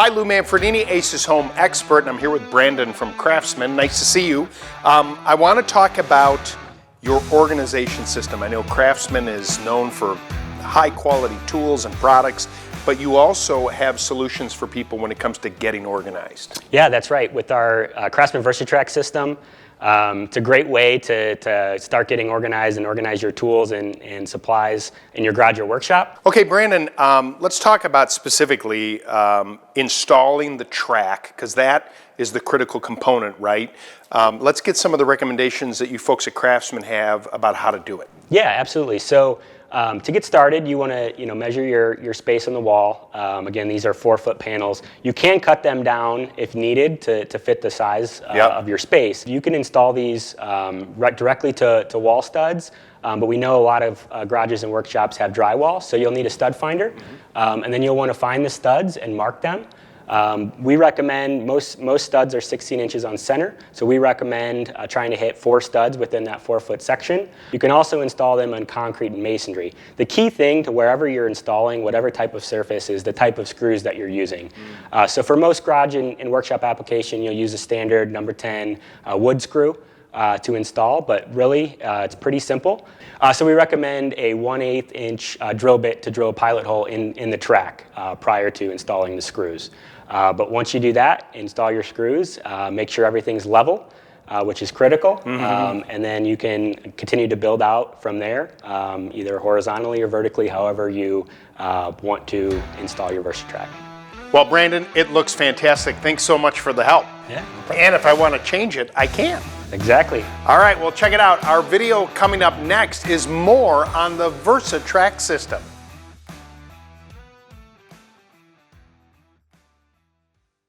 Hi, Lou Manfredini, Ace's Home Expert, and I'm here with Brandon from Craftsman. Nice to see you. I want to talk about your organization system. I know Craftsman is known for high quality tools and products, but you also have solutions for people when it comes to getting organized. Yeah, that's right. With our Craftsman Versatrack system, it's a great way to start getting organized and organize your tools and supplies in your garage or workshop. Okay, Brandon, let's talk about specifically installing the track, because that is the critical component, right? Let's get some of the recommendations that you folks at Craftsman have about how to do it. Yeah, absolutely. So to get started, you want to measure your space on the wall. Again, these are 4-foot panels. You can cut them down if needed to fit the size of your space. You can install these right directly to wall studs, but we know a lot of garages and workshops have drywall, so you'll need a stud finder, and then you'll want to find the studs and mark them. We recommend, most studs are 16 inches on center, so we recommend trying to hit 4 studs within that 4-foot section. You can also install them on concrete and masonry. The key thing to wherever you're installing, whatever type of surface, is the type of screws that you're using. So for most garage and workshop application, you'll use a standard number 10 wood screw to install, but really it's pretty simple. So we recommend a 1/8 inch drill bit to drill a pilot hole in the track prior to installing the screws. But once you do that, install your screws, make sure everything's level, which is critical, and then you can continue to build out from there, either horizontally or vertically, however you want to install your Versatrack. Well, Brandon, it looks fantastic. Thanks so much for the help. Yeah. And if I want to change it, I can. Exactly. All right, well, check it out. Our video coming up next is more on the Versatrack system.